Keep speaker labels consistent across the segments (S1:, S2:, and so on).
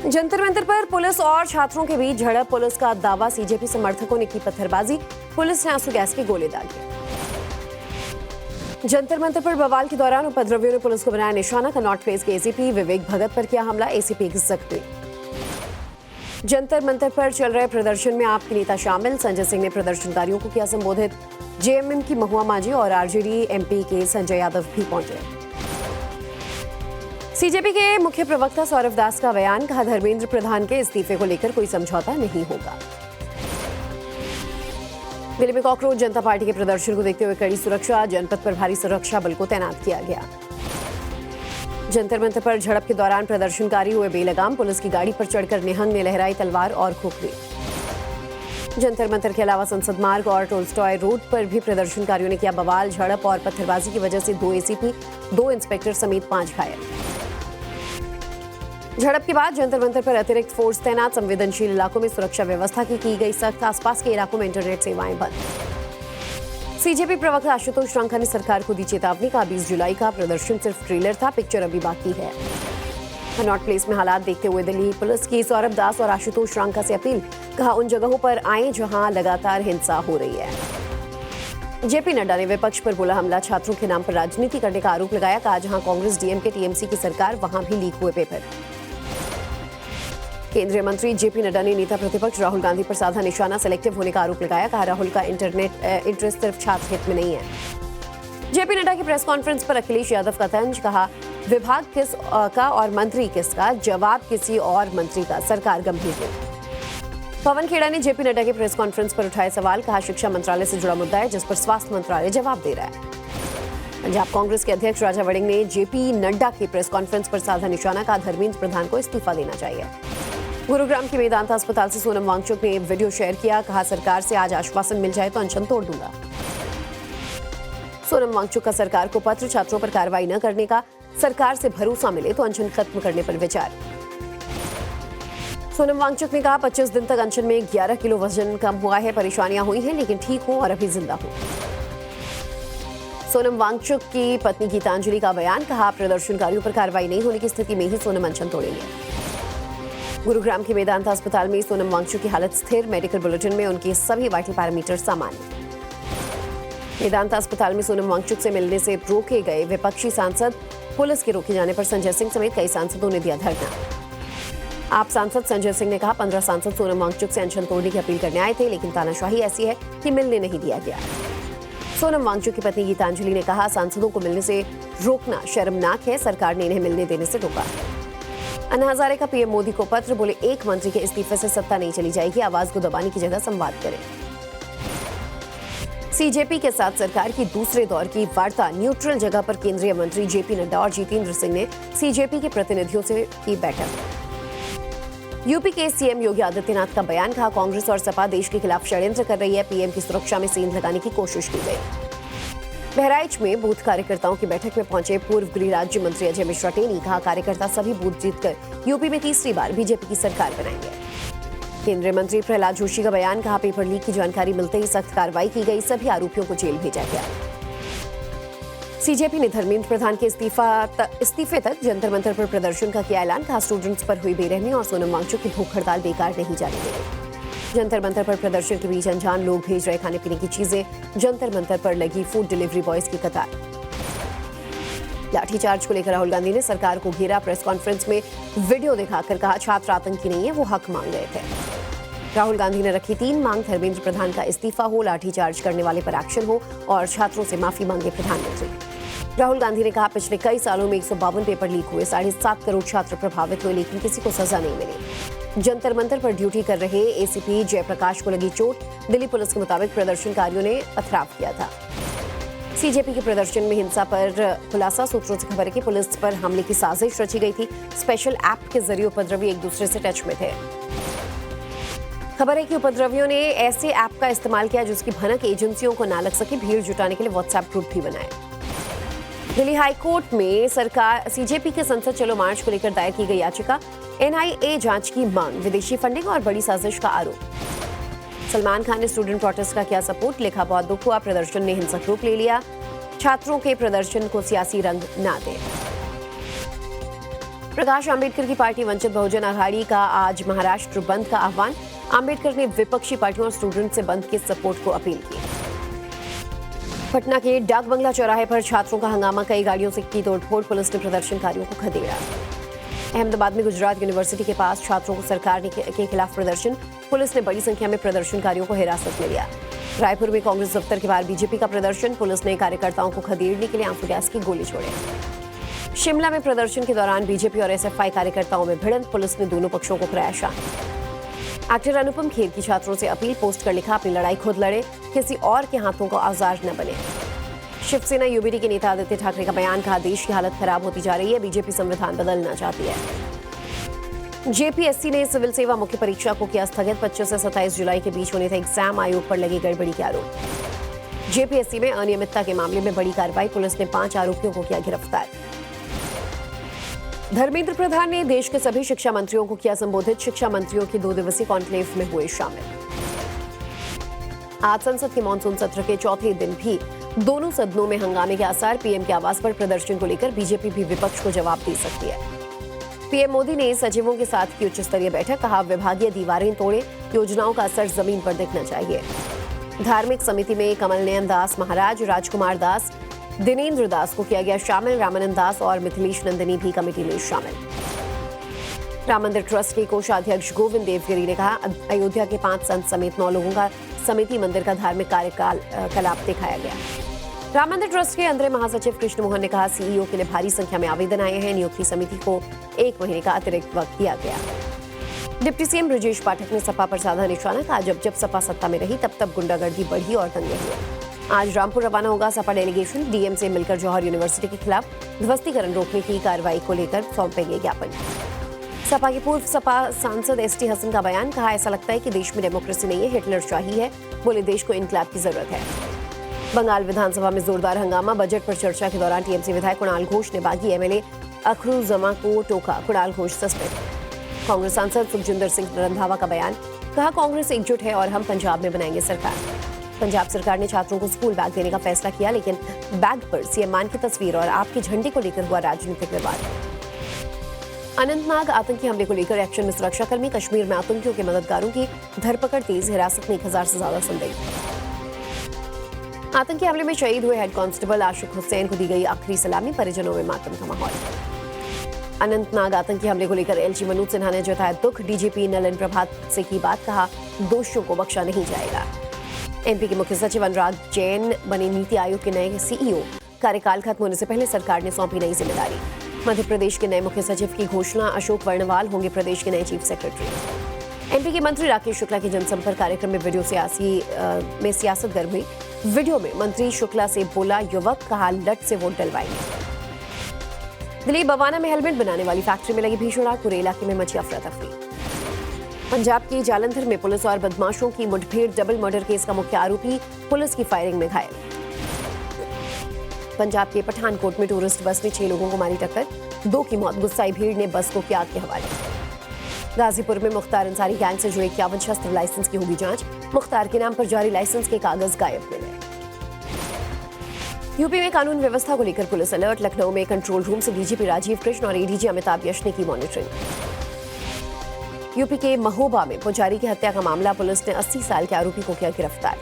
S1: जंतर मंतर पर पुलिस और छात्रों के बीच झड़प। पुलिस का दावा, सीजेपी समर्थकों ने की पत्थरबाजी, पुलिस ने आंसू गैस के गोले दागे। जंतर मंतर पर बवाल के दौरान उपद्रवियों ने पुलिस को बनाया निशाना। कनॉट प्लेस के एसीपी विवेक भगत पर किया हमला, एसीपी जख्मी। जंतर मंतर पर चल रहे प्रदर्शन में आप के नेता शामिल, संजय सिंह ने प्रदर्शनकारियों को किया संबोधित। जेएमएम की महुआ मांझी और आरजेडी एमपी के संजय यादव भी पहुंचे। सीजेपी के मुख्य प्रवक्ता सौरभ दास का बयान, कहा धर्मेंद्र प्रधान के इस्तीफे को लेकर कोई समझौता नहीं होगा। दिल्ली में कॉकरोच जनता पार्टी के प्रदर्शन को देखते हुए कड़ी सुरक्षा, जनपद पर भारी सुरक्षा बल को तैनात किया गया। जंतर मंतर पर झड़प के दौरान प्रदर्शनकारी हुए बेलगाम, पुलिस की गाड़ी पर चढ़कर निहंग ने लहराई तलवार और खोखली। जंतर मंतर के अलावा संसद मार्ग और टोल्स्टॉय रोड पर भी प्रदर्शनकारियों ने किया बवाल। झड़प और पत्थरबाजी की वजह से 2 एसीपी, 2 इंस्पेक्टर समेत 5 घायल। झड़प के बाद जंतर मंतर पर अतिरिक्त फोर्स तैनात, संवेदनशील इलाकों में सुरक्षा व्यवस्था की गई सख्त, आसपास के इलाकों में इंटरनेट सेवाएं बंद। सीजेपी प्रवक्ता आशुतोष रंका ने सरकार को दी चेतावनी, का 20 जुलाई का प्रदर्शन सिर्फ ट्रेलर था, पिक्चर अभी बाकी है। कनॉट प्लेस में हालात देखते हुए दिल्ली पुलिस की सौरभ दास और आशुतोष रंका से अपील, कहा उन जगहों पर आए जहां लगातार हिंसा हो रही है। जेपी नड्डा ने विपक्ष पर बोला हमला, छात्रों के नाम पर राजनीति करने का आरोप लगाया, कहा जहां कांग्रेस, डीएमके, टीएमसी की सरकार वहां भी लीक हुए पेपर। केंद्रीय मंत्री जेपी नड्डा ने नेता प्रतिपक्ष राहुल गांधी पर साधा निशाना, सिलेक्टिव होने का आरोप लगाया, कहा राहुल का इंटरेस्ट सिर्फ छात्र हित में नहीं है। जेपी नड्डा की प्रेस कॉन्फ्रेंस पर अखिलेश यादव का तंज, कहा विभाग किस का और मंत्री किसका, जवाब किसी और मंत्री का, सरकार गंभीर नहीं। पवन खेड़ा ने जेपी नड्डा की प्रेस कॉन्फ्रेंस पर उठाए सवाल, कहा शिक्षा मंत्रालय से जुड़ा मुद्दा है जिस पर स्वास्थ्य मंत्रालय जवाब दे रहा है। पंजाब कांग्रेस के अध्यक्ष राजा वड़िंग ने जेपी नड्डा की प्रेस कॉन्फ्रेंस पर साधा निशाना, कहा धर्मेंद्र प्रधान को इस्तीफा देना चाहिए। गुरुग्राम के मेदांता अस्पताल से सोनम वांगचुक ने वीडियो शेयर किया, कहा सरकार से आज आश्वासन मिल जाए तो अनशन तोड़ दूंगा। सोनम वांगचुक का सरकार को पत्र, छात्रों पर कार्रवाई न करने का, सरकार से भरोसा मिले तो अनशन खत्म करने पर विचार। सोनम वांगचुक ने कहा 25 दिन तक अनशन में 11 किलो वजन कम हुआ है, परेशानियां हुई हैं लेकिन ठीक हूं और अभी जिंदा हूं। सोनम वांगचुक की पत्नी गीतांजलि का बयान, कहा प्रदर्शनकारियों पर कार्रवाई नहीं होने की स्थिति में ही सोनम अनशन तोड़ेंगे। गुरुग्राम के मेदांता अस्पताल में सोनम वांगचुक की हालत स्थिर, मेडिकल बुलेटिन में उनके सभी वाइटल पैरामीटर सामान्य। मेदांता अस्पताल में सोनम वांगचुक से मिलने से रोके गए विपक्षी सांसद, पुलिस के रोके जाने पर संजय सिंह समेत कई सांसदों ने दिया धरना। आप सांसद संजय सिंह ने कहा 15 सांसद सोनम वांगचुक से अनशन तोड़ने की अपील करने आए थे लेकिन तानाशाही ऐसी है कि मिलने नहीं दिया गया। सोनम वांगचुक की पत्नी गीतांजलि ने कहा सांसदों को मिलने से रोकना शर्मनाक है, सरकार ने इन्हें मिलने देने से रोका। अन्ना हजारे का पीएम मोदी को पत्र, बोले एक मंत्री के इस्तीफे से सत्ता नहीं चली जाएगी, आवाज को दबाने की जगह संवाद करें। सीजेपी के साथ सरकार की दूसरे दौर की वार्ता, न्यूट्रल जगह पर केंद्रीय मंत्री जेपी नड्डा और जितेंद्र सिंह ने सीजेपी के प्रतिनिधियों से की बैठक। यूपी के सीएम योगी आदित्यनाथ का बयान, कहा कांग्रेस और सपा देश के खिलाफ षड्यंत्र कर रही है, पीएम की सुरक्षा में सेंध लगाने की कोशिश की गई। बहराइच में बूथ कार्यकर्ताओं की बैठक में पहुंचे पूर्व गृह राज्य मंत्री अजय मिश्रा टेनी, कहा कार्यकर्ता सभी बूथ जीतकर यूपी में तीसरी बार बीजेपी की सरकार बनाएंगे। केंद्रीय मंत्री प्रहलाद जोशी का बयान, कहा पेपर लीक की जानकारी मिलते ही सख्त कार्रवाई की गई, सभी आरोपियों को जेल भेजा गया। सीजेपी ने धर्मेंद्र प्रधान के इस्तीफे तक जंतर मंतर पर प्रदर्शन का किया ऐलान, कहा स्टूडेंट्स पर हुई बेरहमी और सोनम वांगचुक की भूख हड़ताल बेकार नहीं जाने देंगे। जंतर मंतर पर प्रदर्शन के बीच अनजान लोग भेज रहे खाने पीने की चीजें, जंतर मंतर पर लगी फूड डिलीवरी बॉयज की कतार। लाठीचार्ज को लेकर राहुल गांधी ने सरकार को घेरा, प्रेस कॉन्फ्रेंस में वीडियो दिखाकर कहा छात्र आतंकी नहीं है, वो हक मांग रहे थे। राहुल गांधी ने रखी 3 मांग, धर्मेंद्र प्रधान का इस्तीफा हो, लाठीचार्ज करने वाले पर एक्शन हो और छात्रों से माफी मांगे प्रधानमंत्री। राहुल गांधी ने कहा पिछले कई सालों में 152 पेपर लीक हुए, 7.5 करोड़ छात्र प्रभावित हुए लेकिन किसी को सजा नहीं मिली। जंतर मंतर पर ड्यूटी कर रहे एसीपी जयप्रकाश को लगी चोट, दिल्ली पुलिस के मुताबिक प्रदर्शनकारियों ने पथराव किया था। सीजेपी के प्रदर्शन में हिंसा पर खुलासा, सूत्रों से खबर है कि पुलिस पर हमले की साजिश रची गई थी। स्पेशल ऐप के जरिए उपद्रवी एक दूसरे से टच में थे। खबर है कि उपद्रवियों ने ऐसे ऐप का इस्तेमाल किया जिसकी भनक एजेंसियों को ना लग सके, भीड़ जुटाने के लिए व्हाट्सएप ग्रुप भी बनाए। दिल्ली हाईकोर्ट में सरकार सीजेपी के संसद चलो मार्च को लेकर दायर की गई याचिका, एनआईए जांच की मांग, विदेशी फंडिंग और बड़ी साजिश का आरोप। सलमान खान ने स्टूडेंट प्रोटेस्ट का किया सपोर्ट, लिखा बहुत दुख हुआ, प्रदर्शन ने हिंसक रूप ले लिया, छात्रों के प्रदर्शन को सियासी रंग ना दे। प्रकाश आंबेडकर की पार्टी वंचित बहुजन अघाड़ी का आज महाराष्ट्र बंद का आह्वान। आंबेडकर ने विपक्षी पार्टियों और स्टूडेंट से बंद के सपोर्ट को अपील की। पटना के डाक बंगला चौराहे पर छात्रों का हंगामा, कई गाड़ियों से की तोड़फोड़, पुलिस ने प्रदर्शनकारियों को खदेड़ा। अहमदाबाद में गुजरात यूनिवर्सिटी के पास छात्रों को सरकार के खिलाफ प्रदर्शन, पुलिस ने बड़ी संख्या में प्रदर्शनकारियों को हिरासत में लिया। रायपुर में कांग्रेस दफ्तर के बाहर बीजेपी का प्रदर्शन, पुलिस ने कार्यकर्ताओं को खदेड़ने के लिए आंसू गैस की गोली छोड़े। शिमला में प्रदर्शन के दौरान बीजेपी और एसएफआई कार्यकर्ताओं में भिड़ंत, पुलिस ने दोनों पक्षों को कराया शांत। एक्टर अनुपम खेर की छात्रों से अपील, पोस्ट कर लिखा, अपनी लड़ाई खुद लड़े, किसी और के हाथों को औजार न बने। शिवसेना यूबीडी के नेता आदित्य ठाकरे का बयान, कहा देश की हालत खराब होती जा रही है, बीजेपी संविधान बदलना चाहती है। जेपीएससी ने सिविल सेवा मुख्य परीक्षा को किया स्थगित, 25 से 27 जुलाई के बीच होने थे एग्जाम, आयोग पर लगी गड़बड़ी के आरोप। जेपीएससी में अनियमितता के मामले में बड़ी कार्रवाई, पुलिस ने 5 आरोपियों को किया गिरफ्तार। धर्मेंद्र प्रधान ने देश के सभी शिक्षा मंत्रियों को किया संबोधित, शिक्षा मंत्रियों की 2 दिवसीय कॉन्क्लेव में हुए शामिल। आज संसद के मानसून सत्र के चौथे दिन भी दोनों सदनों में हंगामे के आसार, पीएम के आवास पर प्रदर्शन को लेकर बीजेपी भी विपक्ष को जवाब दे सकती है। पीएम मोदी ने सचिवों के साथ की उच्च स्तरीय बैठक, कहा विभागीय दीवारें तोड़े, योजनाओं का असर जमीन पर दिखना चाहिए। धार्मिक समिति में कमल नयन दास महाराज, राजकुमार दास, दिनेंद्र दास को किया गया शामिल, रामानंद दास और मिथिलेश नंदिनी भी कमेटी में शामिल। राम मंदिर ट्रस्ट के कोषाध्यक्ष गोविंद देवगिरी ने कहा अयोध्या के 5 संत समेत 9 लोगों का समिति मंदिर का धार्मिक कार्यकलाप दिखाया गया। राम मंदिर ट्रस्ट के अंतरिम महासचिव कृष्ण मोहन ने कहा सीईओ के लिए भारी संख्या में आवेदन आए हैं, नियुक्ति समिति को 1 महीने का अतिरिक्त वक्त दिया गया। डिप्टी सीएम ब्रजेश पाठक ने सपा पर साधा निशाना, कहा जब सपा सत्ता में रही तब गुंडागर्दी बढ़ी और दंगे हुए। आज रामपुर रवाना होगा सपा डेलीगेशन, डीएम से मिलकर जौहर यूनिवर्सिटी के खिलाफ ध्वस्तीकरण रोकने की कार्रवाई को लेकर सौंपेंगे ज्ञापन। सपा के पूर्व सपा सांसद एसटी हसन का बयान, कहा ऐसा लगता है कि देश में डेमोक्रेसी नहीं है, हिटलरशाही है, बोले देश को इनकलाब की जरूरत है। बंगाल विधानसभा में जोरदार हंगामा, बजट पर चर्चा के दौरान टीएमसी विधायक कुणाल घोष ने बागी एमएलए अखरुजमा को टोका, कुणाल घोष सस्पेंड। कांग्रेस सांसद सुखजिंदर सिंह रंधावा का बयान, कहा कांग्रेस एकजुट है और हम पंजाब में बनाएंगे सरकार। पंजाब सरकार ने छात्रों को स्कूल बैग देने का फैसला किया, लेकिन बैग पर सीएम मान की तस्वीर और आपके झंडे को लेकर हुआ राजनीतिक विवाद। अनंतनाग आतंकी हमले को लेकर एक्शन में सुरक्षाकर्मी, कश्मीर में आतंकियों के मददगारों की धरपकड़ तेज, हिरासत में 1000 से ज्यादा संदिग्ध। आतंकी हमले में शहीद हुए हेड कांस्टेबल आशिक हुसैन को दी गई आखिरी सलामी, परिजनों में मातम का माहौल। अनंतनाग आतंकी हमले को लेकर एलजी मनोज सिन्हा ने जताया दुख, डीजीपी नलिन प्रभात से की बात, कहा दोषियों को बख्शा नहीं जाएगा। एमपी के मुख्य सचिव अनुराग जैन बने नीति आयोग के नए सीईओ, कार्यकाल खत्म होने से पहले सरकार ने सौंपी नई जिम्मेदारी। मध्य प्रदेश के नए मुख्य सचिव की घोषणा, अशोक वर्णवाल होंगे प्रदेश के नए चीफ सेक्रेटरी। एमपी के मंत्री राकेश शुक्ला के जनसंपर्क कार्यक्रम में सियासत गर्म हुई। वीडियो में मंत्री शुक्ला से बोला युवक, कहा लट से वोट डलवाएंगे। दिल्ली बवाना में हेलमेट बनाने वाली फैक्ट्री में लगी भीषण आग, पूरे इलाके में मची अफरा तफरी। पंजाब के जालंधर में पुलिस और बदमाशों की मुठभेड़, डबल मर्डर केस का मुख्य आरोपी पुलिस की फायरिंग में घायल। पंजाब के पठानकोट में टूरिस्ट बस ने 6 लोगों को मारी टक्कर, 2 की मौत, गुस्साई भीड़ ने बस को किया आग के हवाले। गाजीपुर में मुख्तार अंसारी गैंग से जुड़े 51 शस्त्र लाइसेंस की होगी जांच, मुख्तार के नाम पर जारी लाइसेंस के कागज गायब मिले। यूपी में कानून व्यवस्था को लेकर पुलिस अलर्ट, लखनऊ में कंट्रोल रूम से डीजीपी राजीव कृष्ण और एडीजी अमिताभ यश ने की मॉनिटरिंग। यूपी के महोबा में पुजारी की हत्या का मामला, पुलिस ने 80 साल के आरोपी को किया गिरफ्तार।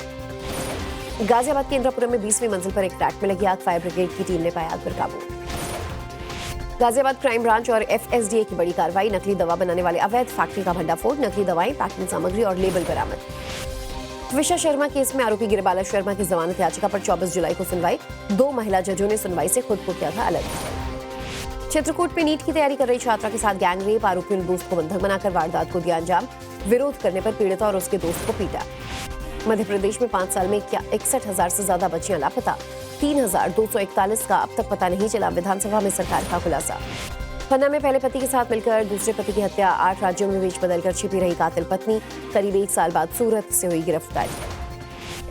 S1: गाजियाबाद के इंद्रापुरम में 20वीं मंजिल पर एक फ्लैट में लगी आग, फायर ब्रिगेड की टीम ने पाया आग पर काबू। गाजियाबाद क्राइम ब्रांच और एफएसडीए की बड़ी कार्रवाई, नकली दवा बनाने वाले अवैध फैक्ट्री का भंडाफोड़, नकली दवाएं, पैकिंग सामग्री और लेबल बरामद। त्विषा शर्मा केस में आरोपी गिरिबाला शर्मा की जमानत याचिका पर 24 जुलाई को सुनवाई, 2 महिला जजों ने सुनवाई से खुद को किया था अलग। चित्रकूट में नीट की तैयारी कर रही छात्रा के साथ गैंग रेप, आरोपियों ने दोस्त को बंधक बनाकर वारदात को दिया अंजाम, विरोध करने पर पीड़िता और उसके दोस्त को पीटा। मध्य प्रदेश में 5 साल में 61,000 से ज्यादा बच्चियां लापता, 3,241 का अब तक पता नहीं चला, विधानसभा में सरकार का खुलासा। पन्ना में पहले पति के साथ मिलकर दूसरे पति की हत्या, 8 राज्यों में बीच बदलकर छिपी रही कातिल पत्नी, करीब 1 साल बाद सूरत से हुई गिरफ्तारी।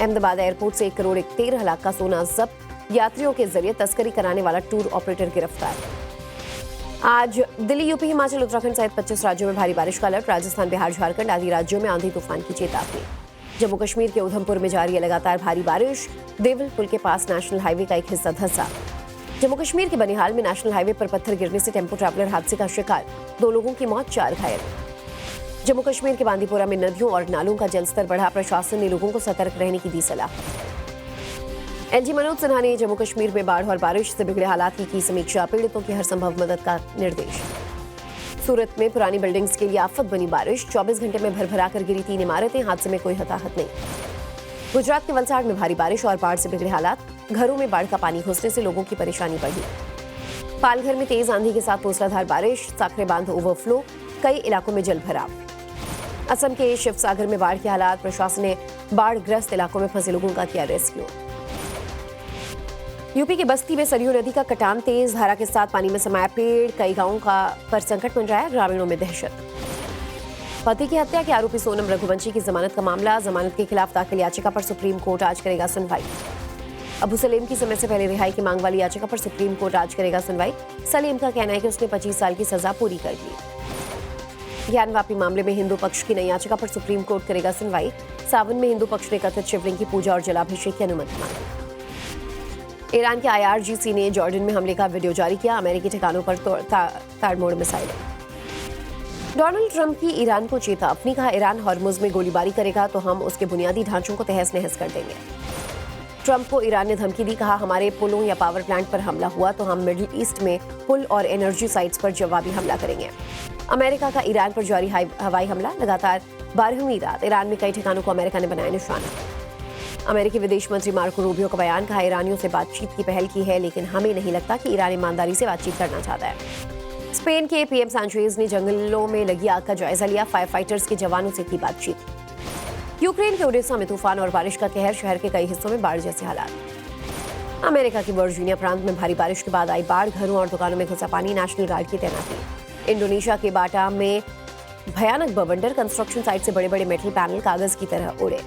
S1: अहमदाबाद एयरपोर्ट से 1,13,00,000 का सोना जब्त, यात्रियों के जरिए तस्करी कराने वाला टूर ऑपरेटर गिरफ्तार। आज दिल्ली, यूपी, हिमाचल, उत्तराखंड सहित 25 राज्यों में भारी बारिश का अलर्ट, राजस्थान, बिहार, झारखंड आदि राज्यों में आंधी तूफान की चेतावनी। जम्मू कश्मीर के उधमपुर में जारी है लगातार भारी बारिश, देवल पुल के पास नेशनल हाईवे का एक हिस्सा धंसा। जम्मू कश्मीर के बनिहाल में नेशनल हाईवे पर पत्थर गिरने से टेंपो ट्रैवलर हादसे का शिकार, 2 लोगों की मौत, 4 घायल। जम्मू कश्मीर के बांदीपोरा में नदियों और नालों का जलस्तर बढ़ा, प्रशासन ने लोगों को सतर्क रहने की दी सलाह। एलजी मनोज सिन्हा ने जम्मू कश्मीर में बाढ़ और बारिश से बिगड़े हालात की समीक्षा, पीड़ितों की हर संभव मदद का निर्देश। सूरत में पुरानी बिल्डिंग्स के लिए आफत बनी बारिश, 24 घंटे में भरभरा कर गिरी 3 इमारतें, हादसे में कोई हताहत नहीं। गुजरात के वलसाड़ में भारी बारिश और बाढ़ से बिगड़े हालात, घरों में बाढ़ का पानी घुसने से लोगों की परेशानी बढ़ी। पालघर में तेज आंधी के साथ मूसलाधार बारिश, साखरे बांध ओवरफ्लो, कई इलाकों में जल भराव। असम के शिवसागर में बाढ़ के हालात, प्रशासन ने बाढ़ग्रस्त इलाकों में फंसे लोगों का किया रेस्क्यू। यूपी के बस्ती में सरयू नदी का कटान, तेज धारा के साथ पानी में समाया पेड़, कई गांवों का पर संकट मंडराया, ग्रामीणों में दहशत। पति की हत्या के आरोपी सोनम रघुवंशी की जमानत का मामला, जमानत के खिलाफ दाखिल याचिका पर सुप्रीम कोर्ट आज करेगा सुनवाई। अबू सलीम की समय से पहले रिहाई की मांग वाली याचिका पर सुप्रीम कोर्ट आज करेगा सुनवाई। सलीम का कहना है कि उसने 25 साल की सजा पूरी कर ली। ज्ञानवापी मामले में हिंदू पक्ष की नई याचिका पर सुप्रीम कोर्ट करेगा सुनवाई। सावन में हिंदू पक्ष ने कथित शिवलिंग की पूजा और जलाभिषेक की अनुमति मांगी। ईरान के IRGC ने जॉर्डन में हमले का वीडियो जारी किया, अमेरिकी ठिकानों पर ताड़मोड़ मिसाइलें। डोनाल्ड ट्रंप की ईरान को चेतावनी, कहा ईरान हॉर्मुज में गोलीबारी करेगा तो हम उसके बुनियादी ढांचों को तहस नहस कर देंगे। ट्रंप को ईरान ने धमकी दी, कहा हमारे पुलों या पावर प्लांट पर हमला हुआ तो हम मिडिल ईस्ट में पुल और एनर्जी साइट्स पर जवाबी हमला करेंगे। अमेरिका का ईरान पर जारी हवाई हमला, लगातार 12वीं रात ईरान में कई ठिकानों को अमेरिका ने बनाया निशाना। अमेरिकी विदेश मंत्री मार्को रूबियो का बयान, कहा ईरानियों से बातचीत की पहल की है लेकिन हमें नहीं लगता कि ईरान ईमानदारी से बातचीत करना चाहता है। स्पेन के PM सांचेज ने जंगलों में लगी आग का जायजा लिया, फायर फाइटर्स के जवानों से की बातचीत। यूक्रेन के ओडेसा में तूफान और बारिश का कहर, शहर के कई हिस्सों में बाढ़ जैसे हालात। अमेरिका की वर्जीनिया प्रांत में भारी बारिश के बाद आई बाढ़, घरों और दुकानों में घुसा पानी, नेशनल गार्ड की तैनाती। इंडोनेशिया के बाटा में भयानक बवंडर, कंस्ट्रक्शन साइट से बड़े बड़े मेटल पैनल कागज की तरह उड़े।